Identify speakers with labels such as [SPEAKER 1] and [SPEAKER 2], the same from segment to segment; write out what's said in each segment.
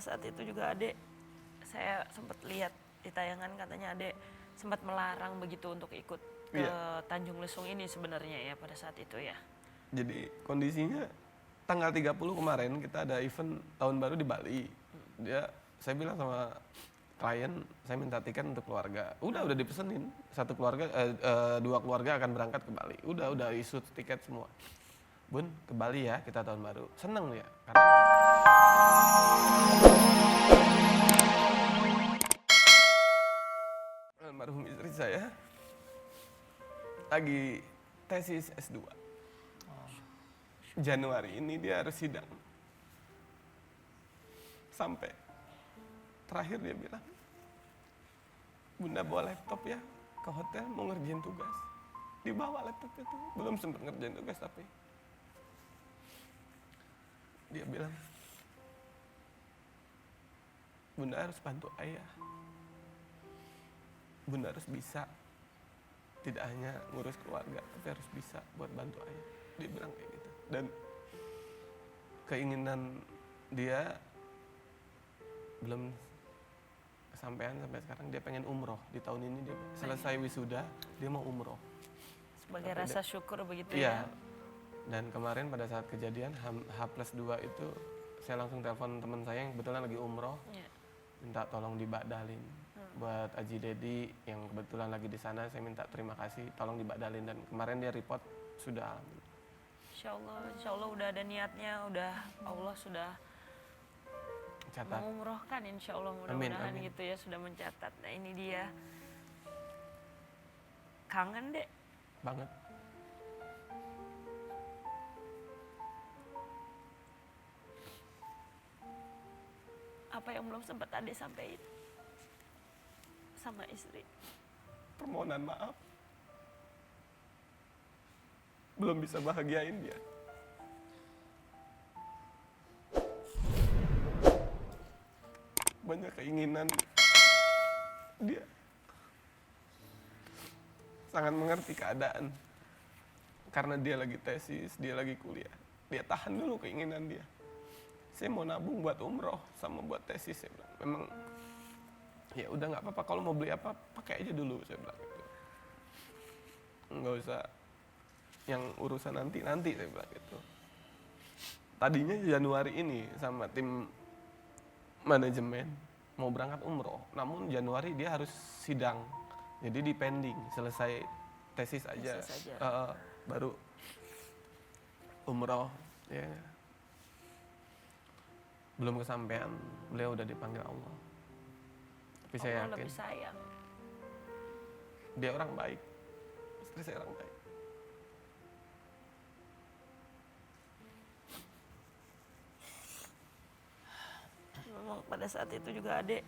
[SPEAKER 1] pada saat itu juga Ade, saya sempat lihat di tayangan katanya Ade sempat melarang begitu untuk ikut ke Tanjung Lesung ini sebenarnya ya pada saat itu ya.
[SPEAKER 2] Jadi kondisinya tanggal 30 kemarin kita ada event tahun baru di Bali. Saya bilang sama klien, saya minta tiket untuk keluarga. Udah dipesenin. Satu keluarga, dua keluarga akan berangkat ke Bali. Udah isu tiket semua. Bun, ke Bali ya kita tahun baru. Seneng ya, karena almarhum istri saya lagi tesis S2. Januari ini dia harus sidang. Sampai terakhir dia bilang, Bunda bawa laptop ya ke hotel mau ngerjain tugas. Dibawa laptop itu, belum sempat ngerjain tugas tapi dia bilang, Bunda harus bantu ayah. Bunda harus bisa, tidak hanya ngurus keluarga, tapi harus bisa buat bantu ayah. Dia bilang kayak gitu. Dan keinginan dia belum kesampaian sampai sekarang. Dia pengen umroh di tahun ini. Dia selesai wisuda, dia mau umroh.
[SPEAKER 1] Sebagai
[SPEAKER 2] Tapi
[SPEAKER 1] rasa syukur begitu
[SPEAKER 2] iya.
[SPEAKER 1] ya.
[SPEAKER 2] Dan kemarin pada saat kejadian H+2 itu saya langsung telepon teman saya yang kebetulan lagi umroh.
[SPEAKER 1] Iya.
[SPEAKER 2] Minta tolong dibadalin. Buat Aji Dedi yang kebetulan lagi di sana, saya minta terima kasih, tolong dibadalin. Dan kemarin dia report sudah.
[SPEAKER 1] Insya Allah udah ada niatnya, udah Allah sudah
[SPEAKER 2] Catat.
[SPEAKER 1] mengumrohkan, insya Allah mudah-mudahan gitu ya, sudah mencatat. Nah ini dia, kangen dek
[SPEAKER 2] Banget.
[SPEAKER 1] apa yang belum sempat Ade sampaikan sama istri.
[SPEAKER 2] Permohonan maaf. Belum bisa bahagiain dia. Banyak keinginan. Dia sangat mengerti keadaan. Karena dia lagi tesis, dia lagi kuliah. Dia tahan dulu keinginan dia. Saya mau nabung buat umroh sama buat tesis. Saya bilang, memang ya udah nggak apa-apa, kalau mau beli apa pakai aja dulu, saya bilang gitu. Nggak usah yang urusan nanti saya bilang gitu. Tadinya Januari ini sama tim manajemen mau berangkat umroh, namun Januari dia harus sidang, jadi di pending, selesai tesis aja. Baru umroh ya. Belum kesampaian, beliau udah dipanggil Allah. Tapi saya yakin
[SPEAKER 1] lebih sayang.
[SPEAKER 2] Dia orang baik, istri saya orang baik.
[SPEAKER 1] Memang pada saat itu juga Ade,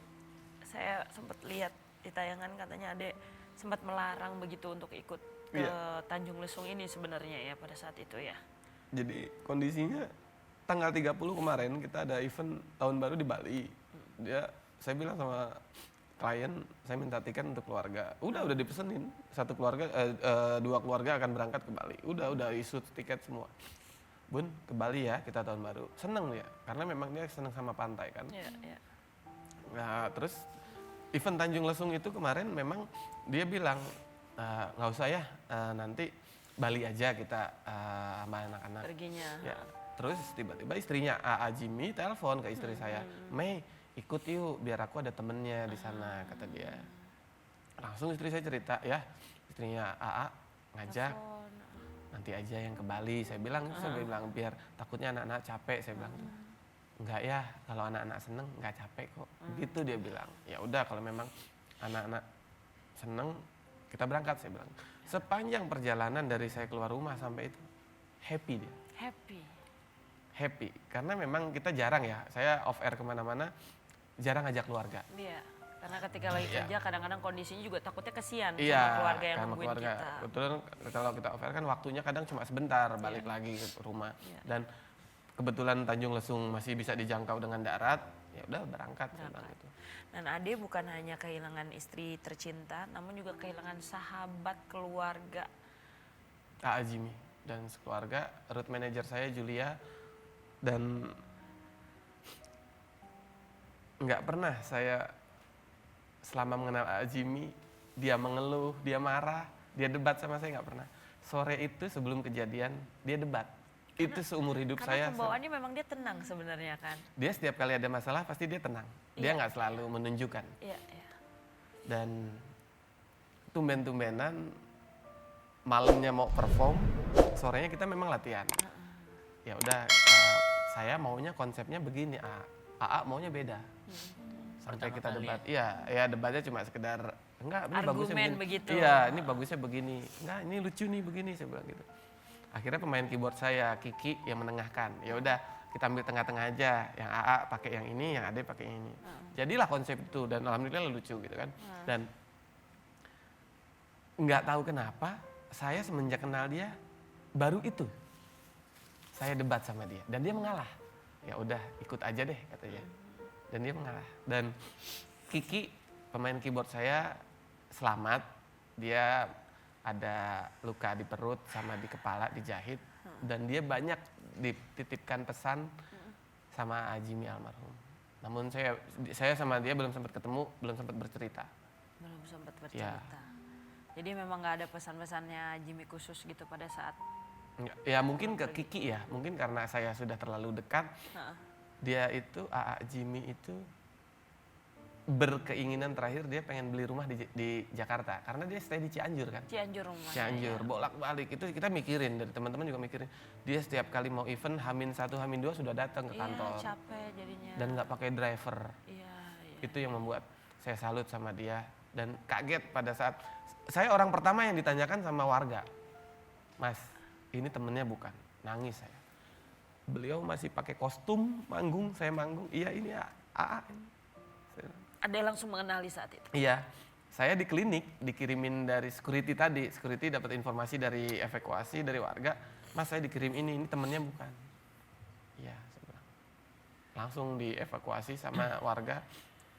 [SPEAKER 1] saya sempat lihat di tayangan katanya Ade sempat melarang begitu untuk ikut ke Tanjung Lesung ini sebenarnya ya pada saat itu ya.
[SPEAKER 2] Jadi kondisinya tanggal 30 kemarin kita ada event tahun baru di Bali. Saya bilang sama klien, saya minta tiket untuk keluarga. Udah dipesenin. Satu keluarga, dua keluarga akan berangkat ke Bali. Udah isu tiket semua. Bun, ke Bali ya kita tahun baru. Seneng ya, karena memang dia seneng sama pantai kan.
[SPEAKER 1] Iya.
[SPEAKER 2] Nah, terus event Tanjung Lesung itu kemarin memang dia bilang, nggak usah ya, nanti Bali aja kita sama anak-anak.
[SPEAKER 1] Perginya.
[SPEAKER 2] Ya. Terus tiba-tiba istrinya A.A. Jimmy telepon ke istri saya, Mei ikut yuk biar aku ada temennya di sana, kata dia. Langsung istri saya cerita ya, istrinya A.A. ngajak, nanti aja yang ke Bali. Saya bilang biar takutnya anak-anak capek, saya bilang. Enggak ya, kalau anak-anak seneng enggak capek kok. Gitu dia bilang. Ya udah kalau memang anak-anak seneng kita berangkat, saya bilang. Sepanjang perjalanan dari saya keluar rumah sampai itu happy dia. Happy karena memang kita jarang ya, saya off air kemana-mana jarang ngajak keluarga.
[SPEAKER 1] Iya, karena ketika lagi kerja kadang-kadang kondisinya juga takutnya kesian sama keluarga yang nungguin kita.
[SPEAKER 2] Betul, kalau kita off air kan waktunya kadang cuma sebentar balik lagi ke rumah. Dan kebetulan Tanjung Lesung masih bisa dijangkau dengan darat, ya udah berangkat. Gitu.
[SPEAKER 1] Dan Ade bukan hanya kehilangan istri tercinta, namun juga kehilangan sahabat keluarga.
[SPEAKER 2] A.A. Jimmy dan sekeluarga, road manager saya Julia, dan nggak pernah saya selama mengenal A.A. Jimmy, dia mengeluh, dia marah, dia debat sama saya, nggak pernah. Sore itu sebelum kejadian, dia debat. Itu seumur hidup saya.
[SPEAKER 1] Karena pembawaannya memang dia tenang sebenarnya kan.
[SPEAKER 2] Dia setiap kali ada masalah pasti dia tenang. Dia
[SPEAKER 1] Iya.
[SPEAKER 2] nggak selalu menunjukkan.
[SPEAKER 1] Iya, iya.
[SPEAKER 2] Dan tumben-tumbenan malamnya mau perform, sorenya kita memang latihan. Ya udah, saya maunya konsepnya begini, A.A. maunya beda. Sampai
[SPEAKER 3] Pertama
[SPEAKER 2] kita
[SPEAKER 3] kali
[SPEAKER 2] debat. Iya, ya debatnya cuma sekedar enggak, ini bagusnya
[SPEAKER 1] Argumen
[SPEAKER 2] begini.
[SPEAKER 1] begitu.
[SPEAKER 2] Iya, ini bagusnya begini. Enggak, ini lucu nih begini, saya bilang gitu. Akhirnya pemain keyboard saya, Kiki, yang menengahkan. Ya udah, kita ambil tengah-tengah aja. Yang A.A. pakai yang ini, yang Ade pakai yang ini. Jadilah konsep itu dan alhamdulillah lucu gitu kan. Dan nggak tahu kenapa saya semenjak kenal dia baru itu saya debat sama dia dan dia mengalah. Ya udah ikut aja deh katanya. Dan dia mengalah. Dan Kiki pemain keyboard saya selamat. Dia ada luka di perut sama di kepala dijahit dan dia banyak dititipkan pesan sama Jimmy almarhum. Namun saya sama dia belum sempat ketemu, belum sempat bercerita.
[SPEAKER 1] Belum sempat
[SPEAKER 2] Ya.
[SPEAKER 1] bercerita. Jadi memang nggak ada pesan-pesannya Jimmy khusus gitu pada saat.
[SPEAKER 2] Ya mungkin ke Kiki ya, mungkin karena saya sudah terlalu dekat.
[SPEAKER 1] Heeh.
[SPEAKER 2] Dia itu, A.A. Jimmy itu berkeinginan terakhir dia pengen beli rumah di Jakarta. Karena dia stay di Cianjur kan.
[SPEAKER 1] Cianjur rumahnya.
[SPEAKER 2] Cianjur, bolak-balik. Itu kita mikirin, dari teman-teman juga mikirin. Dia setiap kali mau event, H-1, H-2 sudah datang ke kantor.
[SPEAKER 1] Iya, capek jadinya.
[SPEAKER 2] Dan nggak pakai driver.
[SPEAKER 1] Iya, iya.
[SPEAKER 2] Itu yang membuat saya salut sama dia. Dan kaget pada saat, saya orang pertama yang ditanyakan sama warga. Mas, ini temennya bukan? Nangis saya. Beliau masih pakai kostum, manggung, saya manggung. Iya ini A.A.
[SPEAKER 1] Ada langsung mengenali saat itu.
[SPEAKER 2] Iya, saya di klinik dikirimin dari security tadi. Security dapat informasi dari evakuasi dari warga. Mas saya dikirim ini temennya bukan. Iya, saya bilang. Langsung dievakuasi sama warga.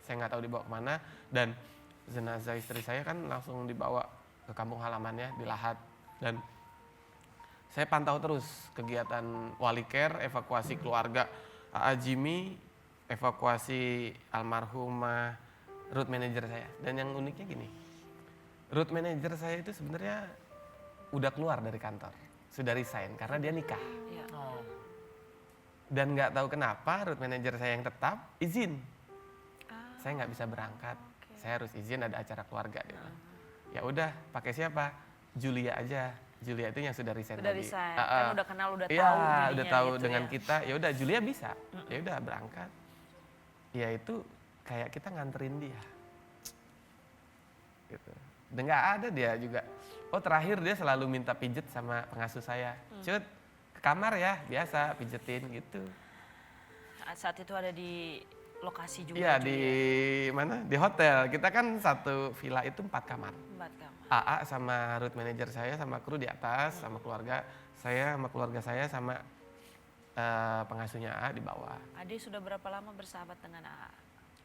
[SPEAKER 2] Saya nggak tahu dibawa kemana. Dan jenazah istri saya kan langsung dibawa ke kampung halamannya di Lahat. Dan saya pantau terus kegiatan wali care, evakuasi keluarga A.A. Jimmy, evakuasi almarhumah road manager saya. Dan yang uniknya gini, road manager saya itu sebenarnya udah keluar dari kantor, sudah resign karena dia nikah.
[SPEAKER 1] Iya.
[SPEAKER 3] Oh,
[SPEAKER 2] Dan nggak tahu kenapa road manager saya yang tetap izin. Saya nggak bisa berangkat, saya harus izin ada acara keluarga. Dia bilang. Ya udah, pakai siapa? Julia aja. Julia itu yang sudah resign
[SPEAKER 1] Udah
[SPEAKER 2] tadi.
[SPEAKER 1] resign, kan udah kenal, udah
[SPEAKER 2] Iya,
[SPEAKER 1] tahu
[SPEAKER 2] udah
[SPEAKER 1] dirinya
[SPEAKER 2] tahu
[SPEAKER 1] gitu
[SPEAKER 2] dengan
[SPEAKER 1] ya.
[SPEAKER 2] kita. Ya udah Julia bisa. Ya udah berangkat. Ya itu kayak kita nganterin dia. Gitu. Dan nggak ada dia juga. Oh terakhir dia selalu minta pijet sama pengasuh saya. Cut, ke kamar ya, biasa pijetin gitu.
[SPEAKER 1] Saat itu ada di lokasi juga.
[SPEAKER 2] Iya
[SPEAKER 1] Julia.
[SPEAKER 2] di mana? Di hotel. Kita kan satu villa itu 4 kamar.
[SPEAKER 1] 4 kamar.
[SPEAKER 2] A.A. sama root manager saya sama kru di atas sama keluarga saya sama pengasuhnya A.A. di bawah.
[SPEAKER 1] Ade sudah berapa lama bersahabat dengan AA?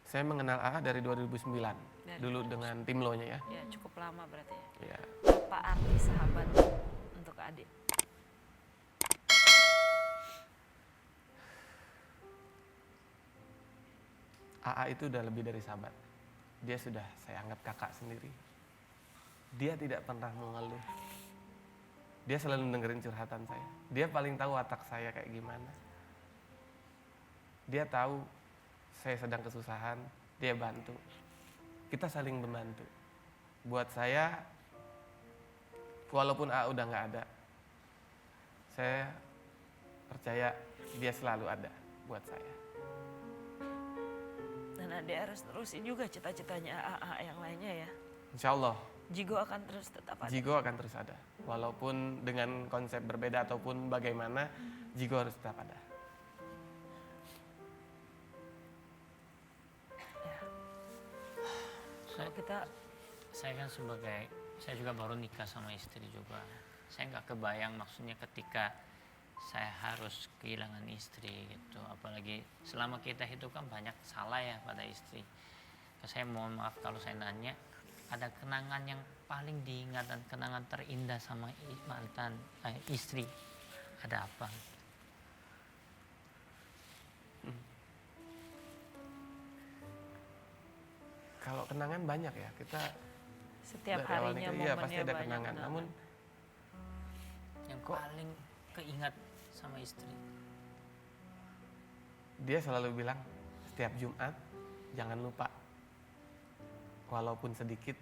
[SPEAKER 2] Saya mengenal A.A. dari 2009 dulu dengan tim Lo-nya ya.
[SPEAKER 1] Ya cukup lama berarti ya.
[SPEAKER 2] Ya.
[SPEAKER 1] Apa arti sahabat untuk Ade?
[SPEAKER 2] A.A. itu udah lebih dari sahabat. Dia sudah saya anggap kakak sendiri. Dia tidak pernah mengeluh. Dia selalu dengerin curhatan saya. Dia paling tahu watak saya kayak gimana. Dia tahu saya sedang kesusahan, dia bantu. Kita saling membantu. Buat saya, walaupun A udah nggak ada, saya percaya dia selalu ada buat saya.
[SPEAKER 1] Dan Ade harus terusin juga cita-citanya AA yang lainnya ya.
[SPEAKER 2] Insya Allah,
[SPEAKER 1] Jigo akan terus tetap ada.
[SPEAKER 2] Jigo akan terus ada. Walaupun dengan konsep berbeda ataupun bagaimana, Jigo harus tetap ada.
[SPEAKER 1] Kalau kita
[SPEAKER 3] saya kan saya juga baru nikah sama istri juga. Saya nggak kebayang maksudnya ketika saya harus kehilangan istri gitu. Apalagi selama kita hidup kan banyak salah ya pada istri. Saya mohon maaf kalau saya nanya, ada kenangan yang paling diingat dan kenangan terindah sama mantan istri, ada apa?
[SPEAKER 2] Kalau kenangan banyak ya, kita
[SPEAKER 1] Setiap
[SPEAKER 2] dari awal
[SPEAKER 1] harinya
[SPEAKER 2] nikah, iya pasti
[SPEAKER 1] momennya
[SPEAKER 2] ada
[SPEAKER 1] banyak
[SPEAKER 2] kenangan. Namun
[SPEAKER 3] Yang
[SPEAKER 2] Kok-
[SPEAKER 3] paling keingat sama istri.
[SPEAKER 2] dia selalu bilang setiap Jumat jangan lupa, walaupun sedikit.